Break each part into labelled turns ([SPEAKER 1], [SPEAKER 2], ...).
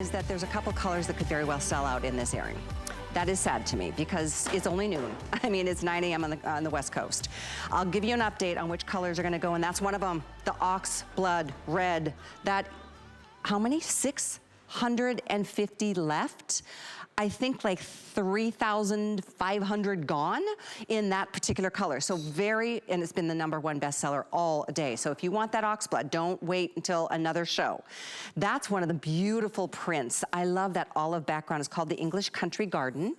[SPEAKER 1] Is that there's a couple colors that could very well sell out in this airing. That is sad to me because it's only noon. I mean, it's 9 a.m. on the West Coast. I'll give you an update on which colors are gonna go, and that's one of them, the Oxblood red. That, how many? 650 left. I think like 3,500 gone in that particular color. So and it's been the #1 bestseller all day. So if you want that Oxblood, don't wait until another show. That's one of the beautiful prints. I love that olive background. It's called the English Country Garden.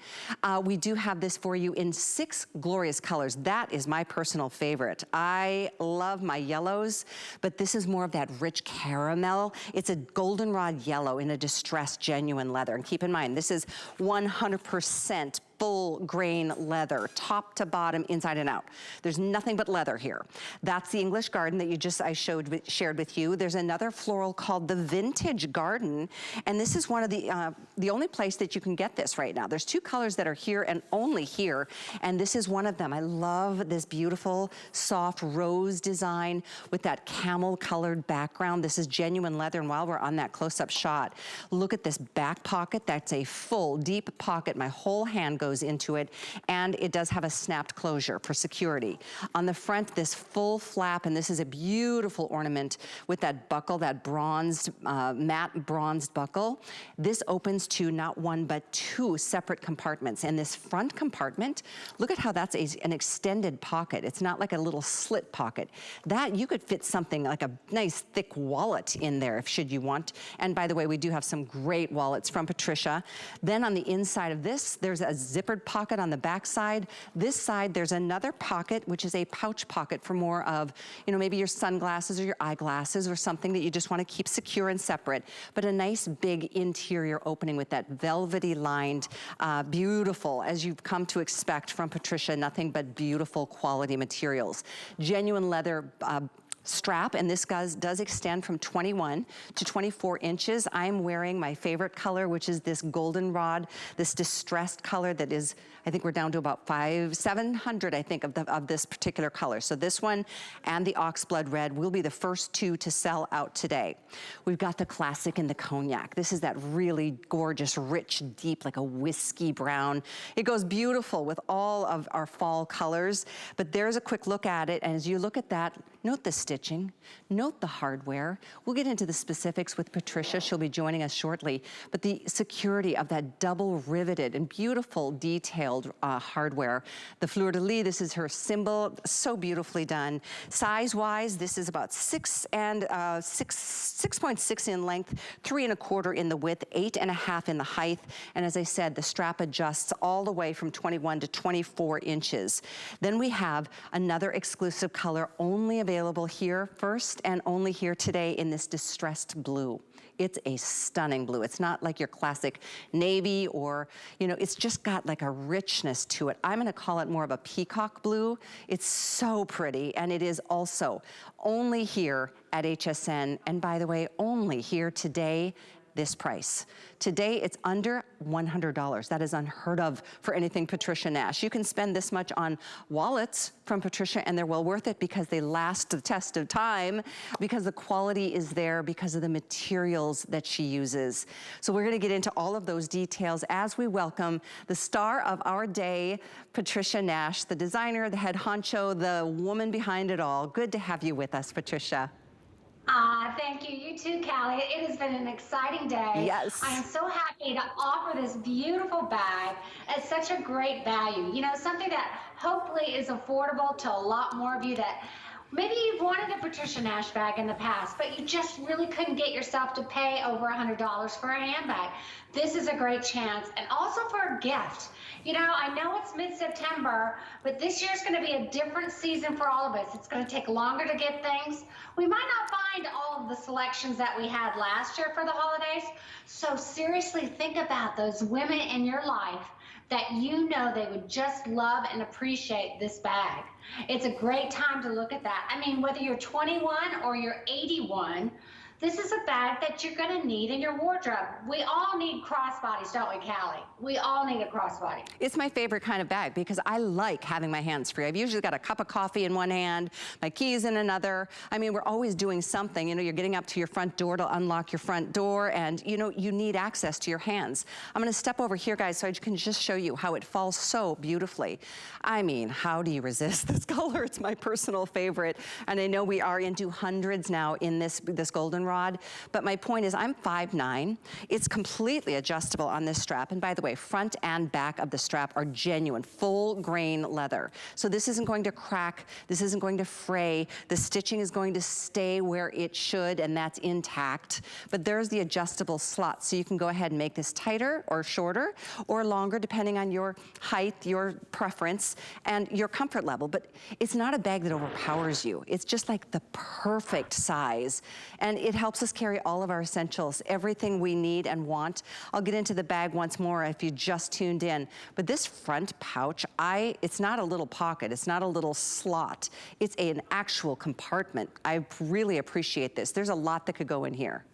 [SPEAKER 1] We do have this for you in 6 glorious colors. That is my personal favorite. I love my yellows, but this is more of that rich caramel. It's a goldenrod yellow in a distressed genuine leather. And keep in mind, this is 100% full grain leather, top to bottom, inside and out. There's nothing but leather here. That's the English Garden that I shared with you. There's another floral called the Vintage Garden, and this is one of the only place that you can get this right now. There's 2 colors that are here and only here, and this is one of them. I love this beautiful, soft rose design with that camel colored background. This is genuine leather, and while we're on that close-up shot, look at this back pocket. That's a full, deep pocket. My whole hand goes into it, and it does have a snapped closure for security. On the front, this full flap, and this is a beautiful ornament with that buckle, that bronzed, matte bronzed buckle. This opens to not 1, but 2 separate compartments. And this front compartment, look at how that's an extended pocket. It's not like a little slit pocket. That, you could fit something like a nice thick wallet in there should you want. And by the way, we do have some great wallets from Patricia. Then on the inside of this, there's a zippered pocket on the back side. This side, there's another pocket, which is a pouch pocket for more of, you know, maybe your sunglasses or your eyeglasses or something that you just want to keep secure and separate. But a nice big interior opening with that velvety lined, beautiful, as you've come to expect from Patricia, nothing but beautiful quality materials. Genuine leather strap, and this does extend from 21 to 24 inches. I'm wearing my favorite color, which is this goldenrod, this distressed color that is, I think we're down to about 700, I think, of this particular color. So this one and the Oxblood red will be the first 2 to sell out today. We've got the classic in the cognac. This is that really gorgeous, rich, deep, like a whiskey brown. It goes beautiful with all of our fall colors, but there's a quick look at it, and as you look at that, note the stitching, note the hardware. We'll get into the specifics with Patricia. She'll be joining us shortly. But the security of that double riveted and beautiful detailed hardware. The fleur-de-lis, this is her symbol, so beautifully done. Size-wise, this is about 6.6 in length, 3 1/4 in the width, 8 1/2 in the height. And as I said, the strap adjusts all the way from 21 to 24 inches. Then we have another exclusive color only available here first and only here today in this distressed blue. It's a stunning blue. It's not like your classic navy or, you know, it's just got like a richness to it. I'm gonna call it more of a peacock blue. It's so pretty, and it is also only here at HSN, and by the way, only here today, this price. Today, it's under $100. That is unheard of for anything Patricia Nash. You can spend this much on wallets from Patricia, and they're well worth it because they last the test of time, because the quality is there, because of the materials that she uses. So we're gonna get into all of those details as we welcome the star of our day, Patricia Nash, the designer, the head honcho, the woman behind it all. Good to have you with us, Patricia.
[SPEAKER 2] Thank you. You too, Callie. It has been an exciting day.
[SPEAKER 1] Yes.
[SPEAKER 2] I am so happy to offer this beautiful bag at such a great value. You know, something that hopefully is affordable to a lot more of you that maybe you've wanted a Patricia Nash bag in the past, but you just really couldn't get yourself to pay over $100 for a handbag. This is a great chance, and also for a gift. You know, I know it's mid-September, but this year's going to be a different season for all of us. It's going to take longer to get things. We might not find all of the selections that we had last year for the holidays. So seriously think about those women in your life that you know they would just love and appreciate this bag. It's a great time to look at that. I mean, whether you're 21 or you're 81, this is a bag that you're going to need in your wardrobe. We all need crossbodies, don't we, Callie? We all need a crossbody.
[SPEAKER 1] It's my favorite kind of bag because I like having my hands free. I've usually got a cup of coffee in one hand, my keys in another. I mean, we're always doing something. You know, you're getting up to your front door to unlock your front door, and you know, you need access to your hands. I'm gonna step over here, guys, so I can just show you how it falls so beautifully. I mean, how do you resist this color? It's my personal favorite. And I know we are into hundreds now in this goldenrod, but my point is I'm 5'9". It's completely adjustable on this strap. And by the way, front and back of the strap are genuine, full grain leather. So this isn't going to crack, this isn't going to fray, the stitching is going to stay where it should, and that's intact. But there's the adjustable slot, so you can go ahead and make this tighter or shorter or longer, depending on your height, your preference, and your comfort level. But it's not a bag that overpowers you. It's just like the perfect size. And it helps us carry all of our essentials, everything we need and want. I'll get into the bag once more if you just tuned in. But this front pouch, it's not a little pocket, it's not a little slot. It's an actual compartment. I really appreciate this. There's a lot that could go in here.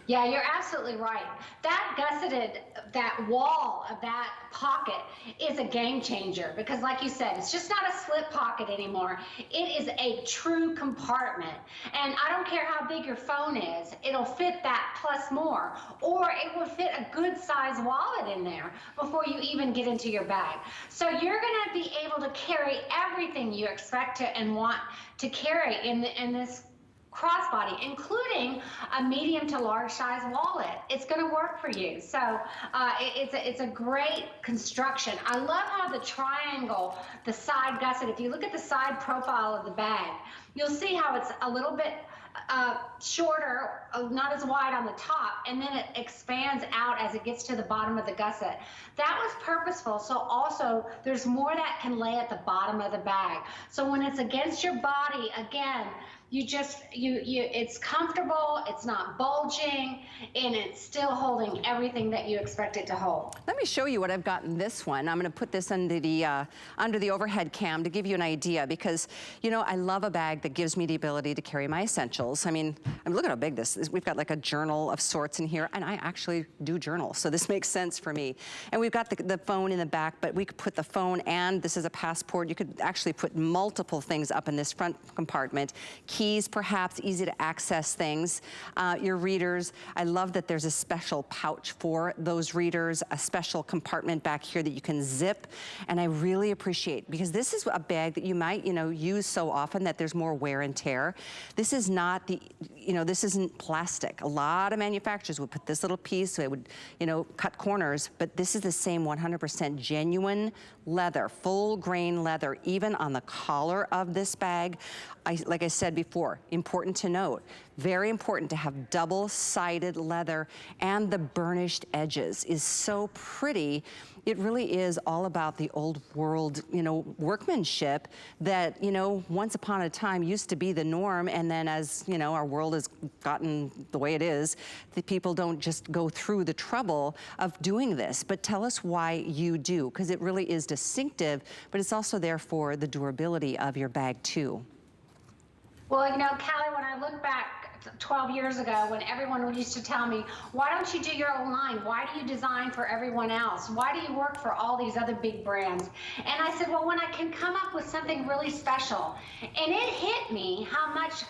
[SPEAKER 2] Yeah, you're absolutely right. That gusseted, that wall of that pocket is a game changer because like you said, it's just not a slip pocket anymore. It is a true compartment. And I don't care how big your phone is, it'll fit that plus more. Or it will fit a good size wallet in there before you even get into your bag. So you're gonna be able to carry everything you expect to and want to carry in this crossbody, including a medium to large size wallet. It's going to work for you. So it's a great construction. I love how the triangle, the side gusset, if you look at the side profile of the bag, you'll see how it's a little bit shorter, not as wide on the top, and then it expands out as it gets to the bottom of the gusset. That was purposeful, so also there's more that can lay at the bottom of the bag. So when it's against your body, again, it's comfortable, it's not bulging, and it's still holding everything that you expect it to hold.
[SPEAKER 1] Let me show you what I've got in this one. I'm gonna put this under the overhead cam to give you an idea because, you know, I love a bag that gives me the ability to carry my essentials. I mean, look at how big this is. We've got like a journal of sorts in here, and I actually do journal, so this makes sense for me. And we've got the phone in the back, but we could put the phone and this is a passport. You could actually put multiple things up in this front compartment. Keys, perhaps, easy to access things. Your readers, I love that there's a special pouch for those readers, a special compartment back here that you can zip. And I really appreciate, because this is a bag that you might, you know, use so often that there's more wear and tear. This is not this isn't plastic. A lot of manufacturers would put this little piece, so it would, you know, cut corners, but this is the same 100% genuine leather, full grain leather, even on the collar of this bag. Like I said before, important to note, very important to have double-sided leather, and the burnished edges is so pretty. It really is all about the old world, you know, workmanship that, you know, once upon a time used to be the norm, and then as, you know, our world has gotten the way it is, the people don't just go through the trouble of doing this. But tell us why you do, because it really is distinctive, but it's also there for the durability of your bag too.
[SPEAKER 2] Well, you know, Callie, when I look back 12 years ago, when everyone used to tell me, why don't you do your own line? Why do you design for everyone else? Why do you work for all these other big brands? And I said, well, when I can come up with something really special. And it hit me how much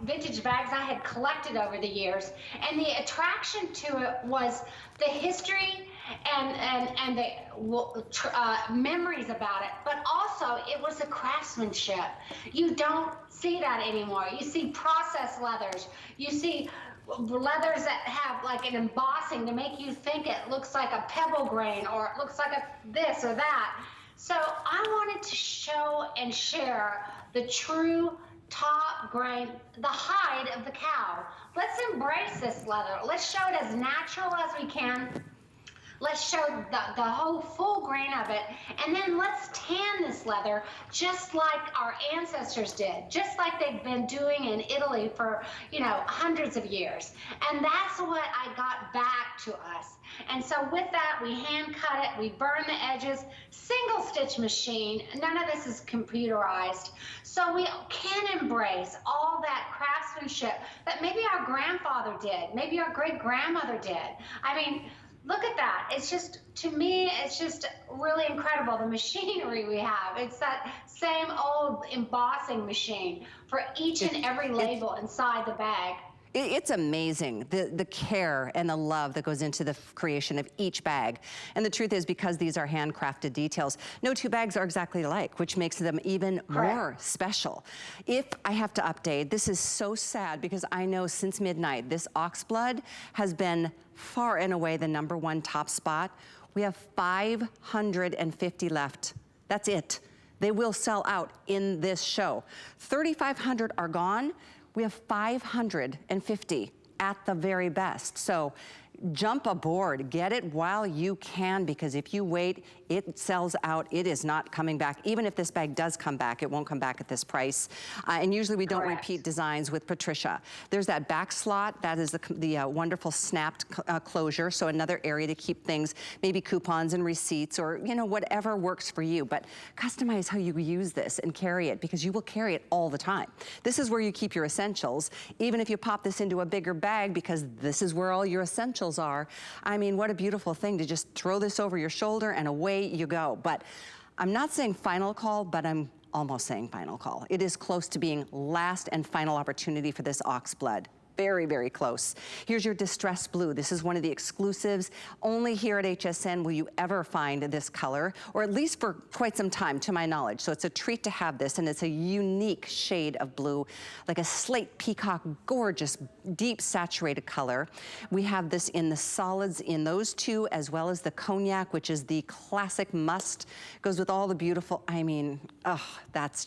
[SPEAKER 2] vintage bags I had collected over the years. And the attraction to it was the history and the memories about it, but also it was the craftsmanship. You don't see that anymore. You see processed leathers. You see leathers that have like an embossing to make you think it looks like a pebble grain or it looks like this or that. So I wanted to show and share the true top grain, the hide of the cow. Let's embrace this leather. Let's show it as natural as we can. Let's show the whole full grain of it. And then let's tan this leather just like our ancestors did, just like they've been doing in Italy for, hundreds of years. And that's what I got back to us. And so with that, we hand cut it, we burn the edges, single stitch machine. None of this is computerized. So we can embrace all that craftsmanship that maybe our grandfather did, maybe our great grandmother did. I mean, look at that. It's just, to me, it's just really incredible, the machinery we have. It's that same old embossing machine for each and every label inside the bag.
[SPEAKER 1] It's amazing, the care and the love that goes into the creation of each bag. And the truth is, because these are handcrafted details, no two bags are exactly alike, which makes them even more special. If I have to update, this is so sad because I know since midnight, this Oxblood has been far and away the #1 top spot. We have 550 left. That's it. They will sell out in this show. 3,500 are gone. We have 550 at the very best. So jump aboard, get it while you can, because if you wait, it sells out. It is not coming back. Even if this bag does come back, it won't come back at this price. And usually we don't repeat designs with Patricia. There's that back slot. That is the wonderful snapped closure. So another area to keep things, maybe coupons and receipts or, whatever works for you. But customize how you use this and carry it, because you will carry it all the time. This is where you keep your essentials. Even if you pop this into a bigger bag, because this is where all your essentials are. I mean, what a beautiful thing to just throw this over your shoulder and away you go. But I'm not saying final call, but I'm almost saying final call. It is close to being last and final opportunity for this Oxblood. Very, very close. Here's your distressed blue. This is one of the exclusives. Only here at HSN will you ever find this color, or at least for quite some time, to my knowledge. So it's a treat to have this, and it's a unique shade of blue, like a slate peacock, gorgeous, deep saturated color. We have this in the solids in those two, as well as the cognac, which is the classic must. Goes with all the beautiful, I mean, that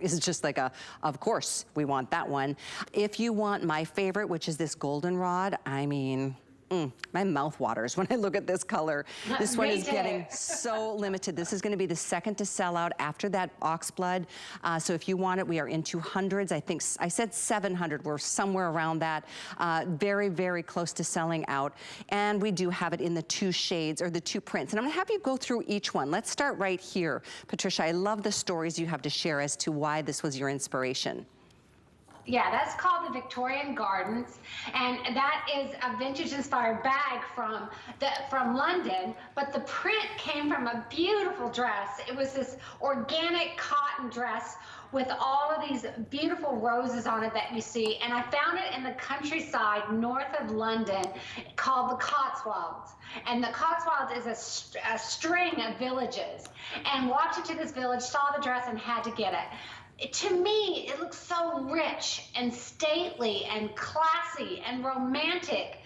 [SPEAKER 1] is just like of course, we want that one. If you want my favorite, which is this goldenrod, I mean, my mouth waters when I look at this color. This one is getting so limited. This is going to be the second to sell out after that Oxblood. So if you want it, we are into hundreds. I think I said 700. We're somewhere around that. Very, very close to selling out. And we do have it in the 2 shades, or the 2 prints. And I'm going to have you go through each one. Let's start right here. Patricia, I love the stories you have to share as to why this was your inspiration.
[SPEAKER 2] Yeah, that's called the Victorian Gardens, and that is a vintage-inspired bag from London, but the print came from a beautiful dress. It was this organic cotton dress with all of these beautiful roses on it that you see, and I found it in the countryside north of London called the Cotswolds. And the Cotswolds is a string of villages, and walked into this village, saw the dress, and had to get it. To me, it looks so rich and stately and classy and romantic.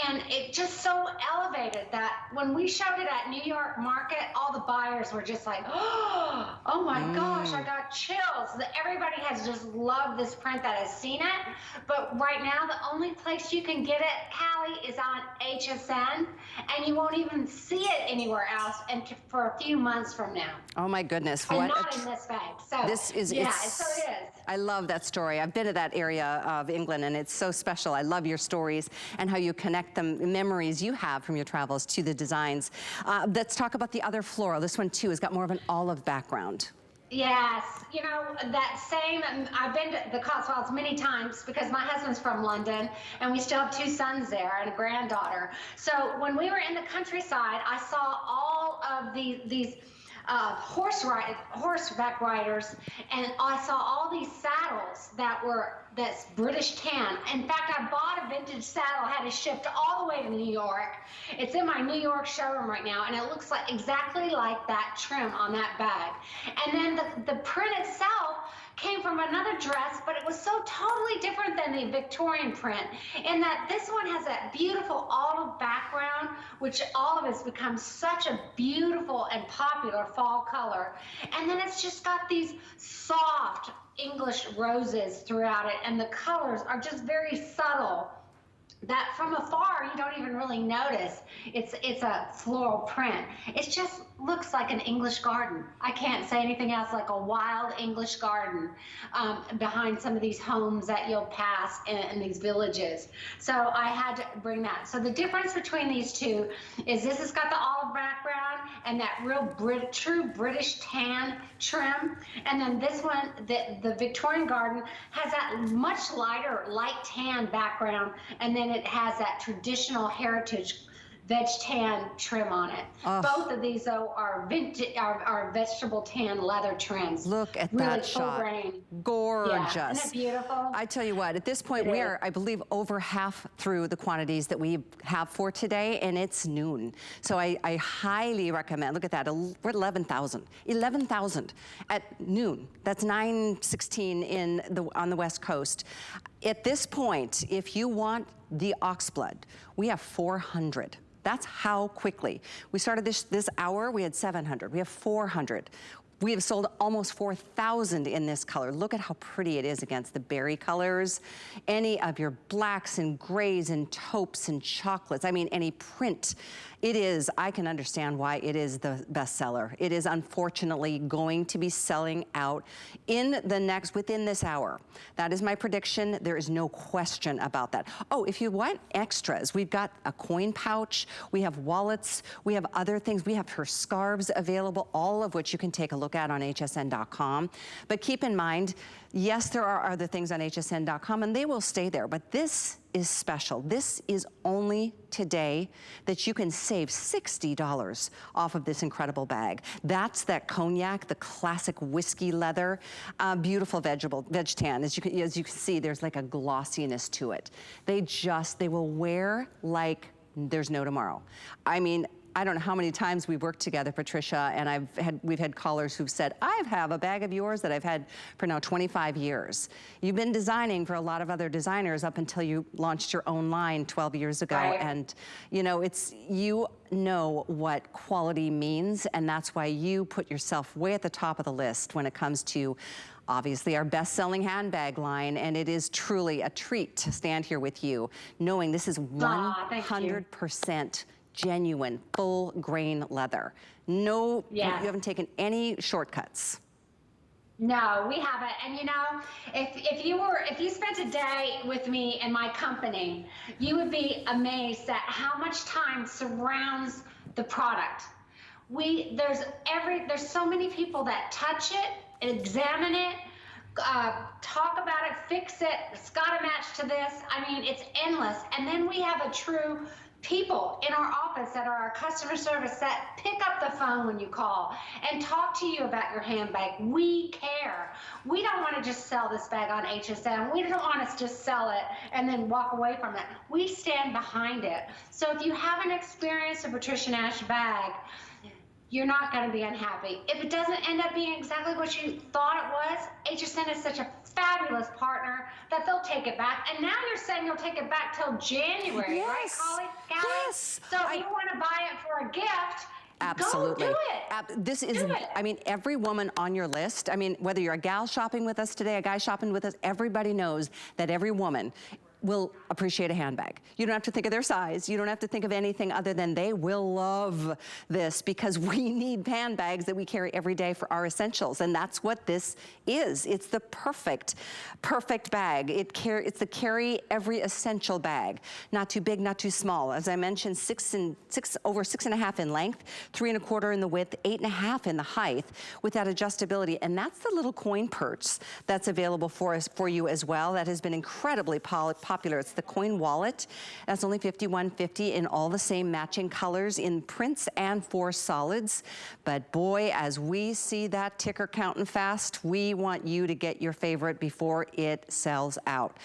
[SPEAKER 2] And it just so elevated that when we showed it at New York Market, all the buyers were just like, oh my gosh, I got chills. Everybody has just loved this print that has seen it. But right now, the only place you can get it, Callie, is on HSN. And you won't even see it anywhere else for a few months from now.
[SPEAKER 1] Oh my goodness.
[SPEAKER 2] And not in this bag. So,
[SPEAKER 1] this is,
[SPEAKER 2] yeah, so it is.
[SPEAKER 1] I love that story. I've been to that area of England, and it's so special. I love your stories and how you connect the memories you have from your travels to the designs. Let's talk about the other floral. This one too has got more of an olive background.
[SPEAKER 2] Yes, that same, I've been to the Cotswolds many times because my husband's from London and we still have 2 sons there and a granddaughter. So when we were in the countryside, I saw all of these horseback riders, and I saw all these saddles that's British tan. In fact, I bought a vintage saddle, had it shipped all the way to New York. It's in my New York showroom right now, and it looks like exactly like that trim on that bag. And then the print itself came from another dress, but it was so totally different than the Victorian print in that this one has that beautiful olive background, which olive has become such a beautiful and popular fall color. And then it's just got these soft English roses throughout it, and the colors are just very subtle. that from afar you don't even really notice it's a floral print. It just looks like an English garden. I can't say anything else, like a wild English garden behind some of these homes that you'll pass in these villages. So I had to bring that. So the difference between these two is this has got the olive background and that real true British tan trim, and then this one, the Victorian Garden, has that much lighter light tan background, and then it has that traditional heritage veg tan trim on it. Oh. Both of these, though, are vegetable tan leather trims.
[SPEAKER 1] Look at
[SPEAKER 2] really
[SPEAKER 1] that shot.
[SPEAKER 2] Grain.
[SPEAKER 1] Gorgeous.
[SPEAKER 2] Yeah. Isn't it beautiful?
[SPEAKER 1] I tell you what, at this point, we are, I believe, over half through the quantities that we have for today, and it's noon. So I highly recommend, look at that, we're at 11,000. 11,000 at noon. That's 9:16 on the West Coast. At this point, if you want the Oxblood, we have 400. That's how quickly. We started this hour, we had 700, we have 400. We have sold almost 4,000 in this color. Look at how pretty it is against the berry colors. Any of your blacks and grays and taupes and chocolates, I mean, any print. It is, I can understand why it is the bestseller. It is unfortunately going to be selling out within this hour. That is my prediction. There is no question about that. Oh, if you want extras, we've got a coin pouch, we have wallets, we have other things. We have her scarves available, all of which you can take a look at on hsn.com. But keep in mind, yes, there are other things on hsn.com and they will stay there, but this is special. This is only today that you can save $60 off of this incredible bag. That's that cognac, the classic whiskey leather, beautiful veg tan. As you can see, there's like a glossiness to it. They will wear like there's no tomorrow. I mean, I don't know how many times we've worked together, Patricia, and we've had callers who've said, I have a bag of yours that I've had for now 25 years. You've been designing for a lot of other designers up until you launched your own line 12 years ago. Right. And you know what quality means, and that's why you put yourself way at the top of the list when it comes to obviously our best-selling handbag line, and it is truly a treat to stand here with you, knowing this is 100% genuine, full grain leather. No, you haven't taken any shortcuts.
[SPEAKER 2] No, we haven't. And you know, if you spent a day with me in my company, you would be amazed at how much time surrounds the product. There's so many people that touch it, examine it, talk about it, fix it, it's got to match to this. I mean, it's endless. And then we have a true people in our office that are our customer service that pick up the phone when you call and talk to you about your handbag. We care. We don't want to just sell this bag on HSN. We don't want to just sell it and then walk away from it. We stand behind it. So if you haven't experienced a Patricia Nash bag, you're not going to be unhappy. If it doesn't end up being exactly what you thought it was, HSN is such a fabulous partner that they'll take it back. And now you're saying you'll take it back till January, right, Callie?
[SPEAKER 1] Yes.
[SPEAKER 2] So if you want to buy it for a gift,
[SPEAKER 1] absolutely.
[SPEAKER 2] Go do it.
[SPEAKER 1] This is, I mean, every woman on your list, I mean, whether you're a gal shopping with us today, a guy shopping with us, everybody knows that every woman will appreciate a handbag. You don't have to think of their size. You don't have to think of anything other than they will love this, because we need handbags that we carry every day for our essentials. And that's what this is. It's the perfect bag. It's the carry every essential bag. Not too big, not too small. As I mentioned, over 6.5 in length, 3 1/4 in the width, 8.5 in the height, with that adjustability. And that's the little coin purse that's available for you as well. That has been incredibly popular. It's the coin wallet. That's only $51.50 in all the same matching colors in prints and for solids. But boy, as we see that ticker counting fast, we want you to get your favorite before it sells out.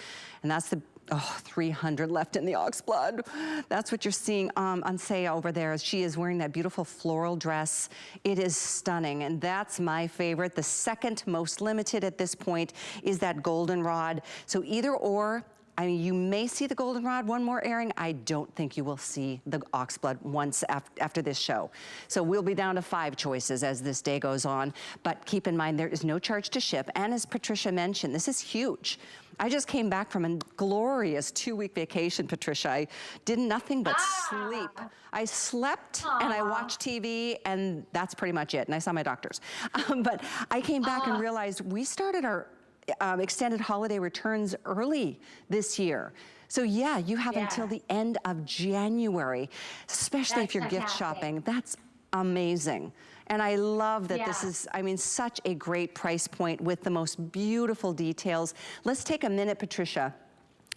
[SPEAKER 1] And that's the 300 left in the Oxblood. That's what you're seeing on sale over there. She is wearing that beautiful floral dress. It is stunning, and that's my favorite. The second most limited at this point is that goldenrod. So either or, I mean, you may see the goldenrod one more airing. I don't think you will see the Oxblood once after this show. So we'll be down to 5 choices as this day goes on. But keep in mind, there is no charge to ship. And as Patricia mentioned, this is huge. I just came back from a glorious 2-week vacation, Patricia. I did nothing but sleep. I slept and I watched TV, and that's pretty much it. And I saw my doctors. But I came back and realized we started our extended holiday returns early this year. So yeah, you have until the end of January, especially if you're gift shopping. That's amazing. And I love that this is, I mean, such a great price point with the most beautiful details. Let's take a minute, Patricia,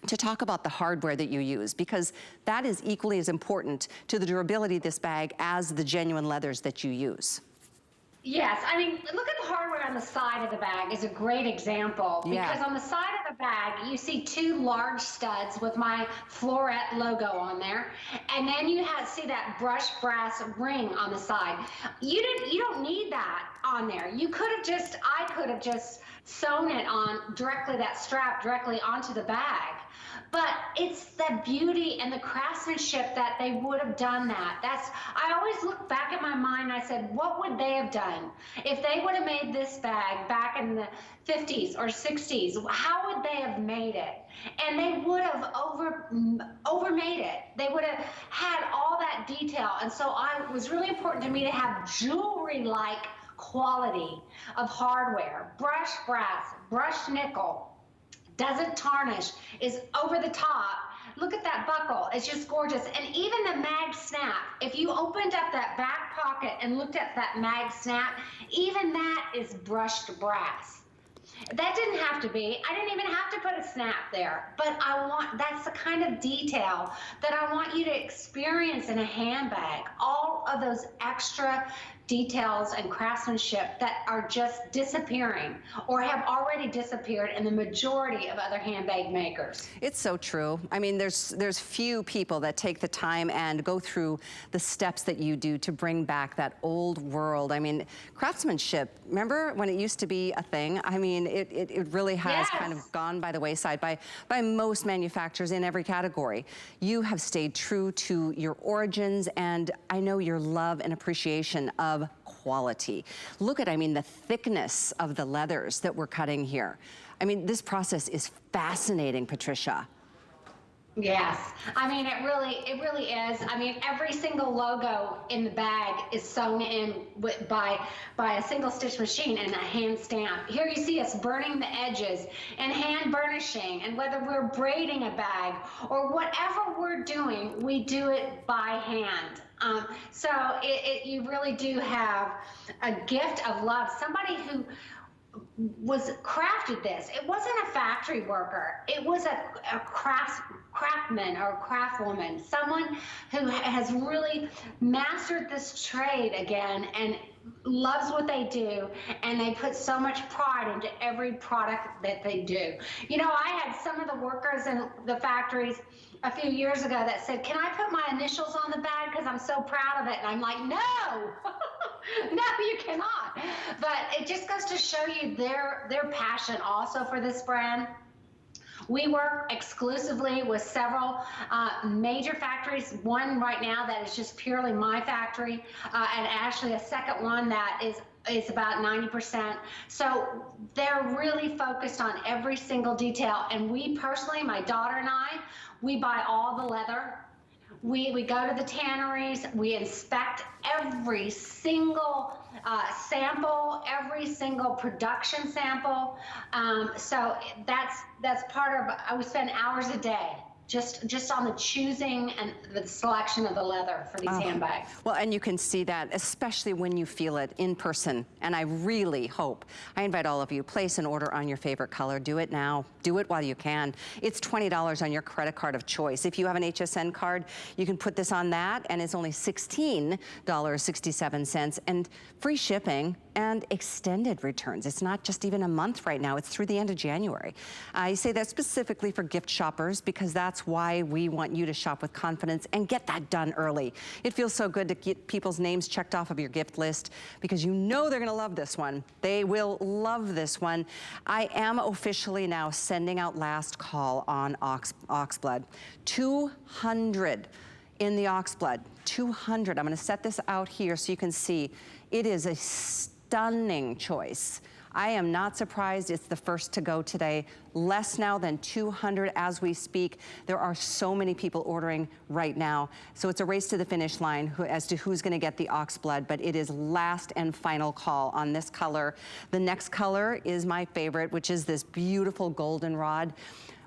[SPEAKER 1] to talk about the hardware that you use, because that is equally as important to the durability of this bag as the genuine leathers that you use.
[SPEAKER 2] Yes, I mean, look at the hardware on the side of the bag is a great example, because on the side of the bag, you see 2 large studs with my Floret logo on there. And then you see that brushed brass ring on the side. You don't need that on there. I could have just sewn it on directly, that strap directly onto the bag. But it's the beauty and the craftsmanship that they would have done that. I always look back at my mind and I said, what would they have done if they would have made this bag back in the 50s or 60s? How would they have made it? And they would have overmade it. They would have had all that detail. And so it was really important to me to have jewelry-like quality of hardware, brushed brass, brushed nickel, doesn't tarnish, is over the top. Look at that buckle, it's just gorgeous. And even the mag snap, if you opened up that back pocket and looked at that mag snap, even that is brushed brass. That didn't have to be. I didn't even have to put a snap there, but that's the kind of detail that I want you to experience in a handbag. All of those extra details and craftsmanship that are just disappearing or have already disappeared in the majority of other handbag makers.
[SPEAKER 1] It's so true. I mean, there's few people that take the time and go through the steps that you do to bring back that old world. I mean, craftsmanship, remember when it used to be a thing? I mean, it really has kind of gone by the wayside by most manufacturers in every category. You have stayed true to your origins, and I know your love and appreciation of quality. Look at, I mean, the thickness of the leathers that we're cutting here. I mean, this process is fascinating, Patricia.
[SPEAKER 2] Yes, I mean, it really is. I mean, every single logo in the bag is sewn in by a single stitch machine and a hand stamp. Here you see us burning the edges and hand burnishing, and whether we're braiding a bag or whatever we're doing, we do it by hand. So you really do have a gift of love. Somebody who was crafted this. It wasn't a factory worker. It was a craftsman or craftswoman, someone who has really mastered this trade again and loves what they do, and they put so much pride into every product that they do. You know, I had some of the workers in the factories a few years ago that said, can I put my initials on the bag because I'm so proud of it? And I'm like, no, no, you cannot. But it just goes to show you their passion also for this brand. We work exclusively with several major factories, one right now that is just purely my factory, and actually a second one that is about 90%. So they're really focused on every single detail. And we personally, my daughter and I, we buy all the leather. We go to the tanneries, we inspect every single sample, every single production sample. So that's part of, we spend hours a day just on the choosing and the selection of the leather for these handbags.
[SPEAKER 1] Well, and you can see that, especially when you feel it in person. And I really hope, I invite all of you, place an order on your favorite color. Do it now. Do it while you can. It's $20 on your credit card of choice. If you have an HSN card, you can put this on that, and it's only $16.67, and free shipping and extended returns. It's not just even a month right now. It's through the end of January. I say that specifically for gift shoppers because that's why we want you to shop with confidence and get that done early. It feels so good to get people's names checked off of your gift list because you know they're gonna love this one. They will love this one. I am officially now sending out last call on Oxblood. 200 in the Oxblood, 200. I'm gonna set this out here so you can see. It is a stunning choice. I am not surprised it's the first to go today. Less now than 200 as we speak. There are so many people ordering right now. So it's a race to the finish line as to who's gonna get the Oxblood, but it is last and final call on this color. The next color is my favorite, which is this beautiful goldenrod.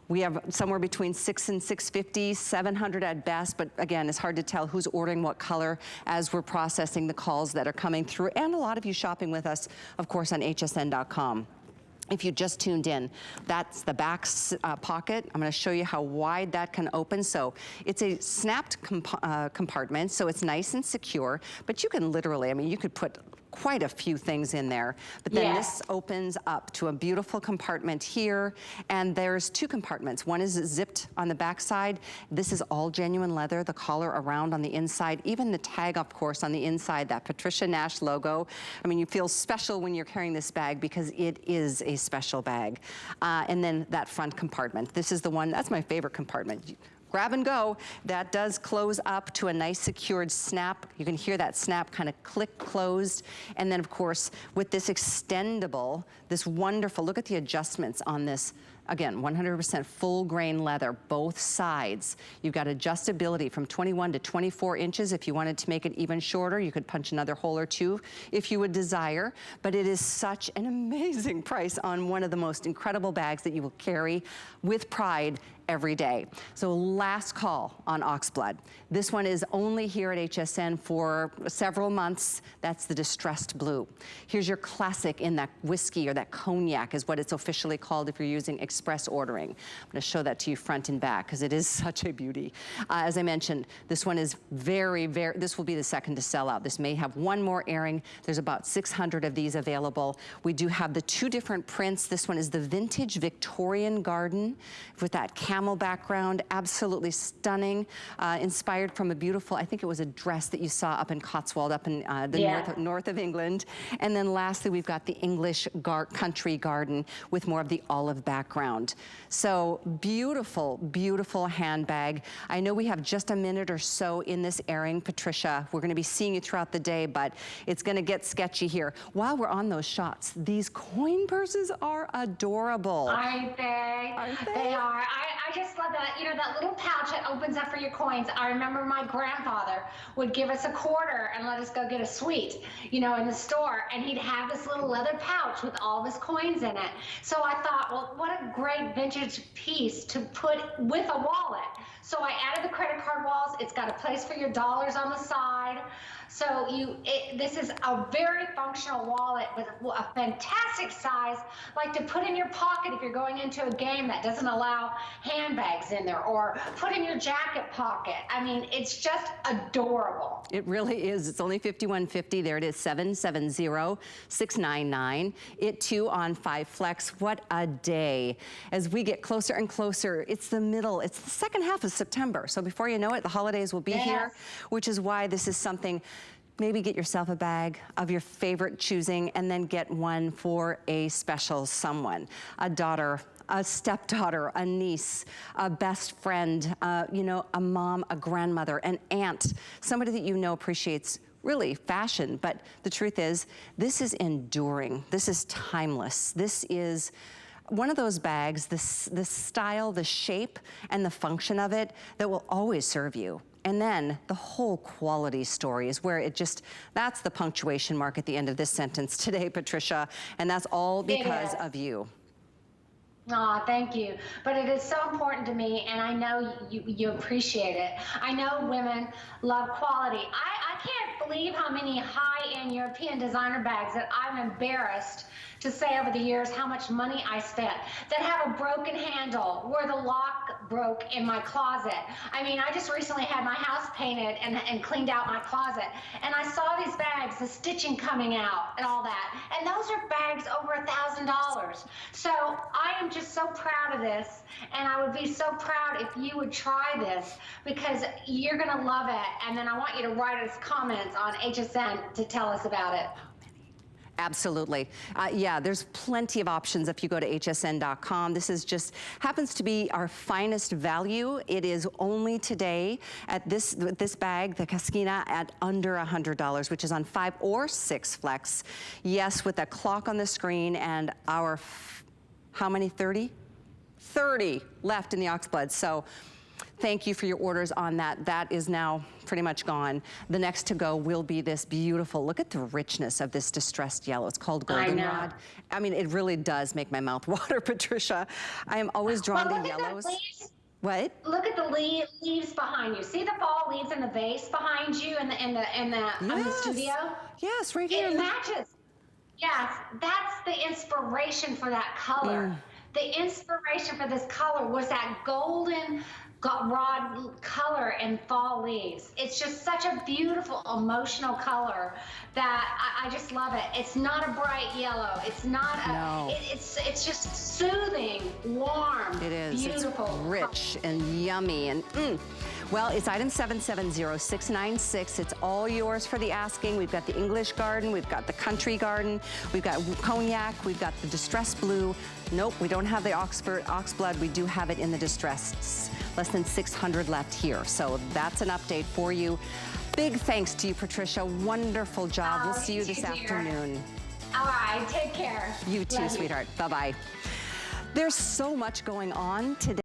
[SPEAKER 1] We have somewhere between $600 and $650, $700 at best, but again, it's hard to tell who's ordering what color as we're processing the calls that are coming through, and a lot of you shopping with us, of course, on hsn.com. If you just tuned in, that's the back pocket. I'm gonna show you how wide that can open. So it's a snapped compartment, so it's nice and secure, but you can literally, I mean, you could put quite a few things in there. But then this opens up to a beautiful compartment here, and there's two compartments. One is zipped on the back side. This is all genuine leather, the collar around on the inside, even the tag, of course, on the inside, that Patricia Nash logo. I mean, you feel special when you're carrying this bag because it is a special bag. And then that front compartment. This is the one, that's my favorite compartment. Grab and go. That does close up to a nice secured snap. You can hear that snap kind of click closed. And then of course, with this extendable, this wonderful, look at the adjustments on this. Again, 100% full grain leather, both sides. You've got adjustability from 21 to 24 inches. If you wanted to make it even shorter, you could punch another hole or two if you would desire. But it is such an amazing price on one of the most incredible bags that you will carry with pride every day. So last call on Oxblood. This one is only here at HSN for several months. That's the distressed blue. Here's your classic in that whiskey, or that cognac is what it's officially called if you're using express ordering. I'm gonna show that to you front and back because it is such a beauty. As I mentioned, this one is this will be the second to sell out. This may have one more airing. There's about 600 of these available. We do have the two different prints. This one is the vintage Victorian Garden with that camel background, absolutely stunning, inspired from a beautiful, I think it was a dress that you saw up in Cotswold, up in the north of England. And then lastly, we've got the English country garden with more of the olive background. So beautiful, beautiful handbag. I know we have just a minute or so in this airing, Patricia. We're gonna be seeing you throughout the day, but it's gonna get sketchy here. While we're on those shots, these coin purses are adorable.
[SPEAKER 2] Aren't they? They are. I just love that, you know, that little pouch that opens up for your coins. I remember my grandfather would give us a quarter and let us go get a sweet, you know, in the store, and he'd have this little leather pouch with all of his coins in it. So I thought, well, what a great vintage piece to put with a wallet. So I added the credit card walls. It's got a place for your dollars on the side. So this is a very functional wallet with a fantastic size, like to put in your pocket if you're going into a game that doesn't allow handbags in there, or put in your jacket pocket. I mean, it's just adorable.
[SPEAKER 1] It really is. It's only $51.50. There it is, 770-699. It too on 5 Flex. What a day. As we get closer and closer, it's the middle, it's the second half of September. So before you know it, the holidays will be here, which is why this is something. Maybe get yourself a bag of your favorite choosing, and then get one for a special someone, a daughter, a stepdaughter, a niece, a best friend, you know, a mom, a grandmother, an aunt, somebody that you know appreciates really fashion. But the truth is, this is enduring. This is timeless. This is one of those bags, the style, the shape, and the function of it that will always serve you. And then the whole quality story is where it just, that's the punctuation mark at the end of this sentence today, Patricia, and that's all because of you.
[SPEAKER 2] Oh, thank you. But it is so important to me, and I know you appreciate it. I know women love quality. I can't believe how many high-end European designer bags that I'm embarrassed to say over the years how much money I spent that have a broken handle where the lock broke in my closet. I mean, I just recently had my house painted and cleaned out my closet, and I saw these bags, the stitching coming out and all that, and those are bags over $1,000. So I am just so proud of this, and I would be so proud if you would try this, because you're gonna love it. And then I want you to write us comments on HSN to tell us about it.
[SPEAKER 1] Absolutely. Yeah, there's plenty of options if you go to hsn.com. This is just, happens to be our finest value. It is only today at this bag, the Cascina, at under $100, which is on 5 or 6 flex. Yes, with that clock on the screen and our, how many, 30? 30 left in the Oxblood. So thank you for your orders on that. That is now pretty much gone. The next to go will be this beautiful, look at the richness of this distressed yellow. It's called goldenrod. I mean, it really does make my mouth water, Patricia. I am always drawn to yellows. What?
[SPEAKER 2] Look at the leaves behind you. See the fall leaves in the vase behind you in the studio?
[SPEAKER 1] Yes, right here.
[SPEAKER 2] It matches. Yes, that's the inspiration for that color. The inspiration for this color was that golden rod color in fall leaves. It's just such a beautiful emotional color that I just love it. It's not a bright yellow. It's not a, it's just soothing, warm,
[SPEAKER 1] it is.
[SPEAKER 2] beautiful.
[SPEAKER 1] It's rich and yummy and Well, it's item 770696. It's all yours for the asking. We've got the English garden, we've got the country garden, we've got cognac, we've got the distressed blue. Nope, we don't have the Oxblood. We do have it in the distressed. Less than 600 left here. So that's an update for you. Big thanks to you, Patricia. Wonderful job. We'll see you this afternoon.
[SPEAKER 2] All right, take care.
[SPEAKER 1] You too, sweetheart. Bye-bye. There's so much going on today.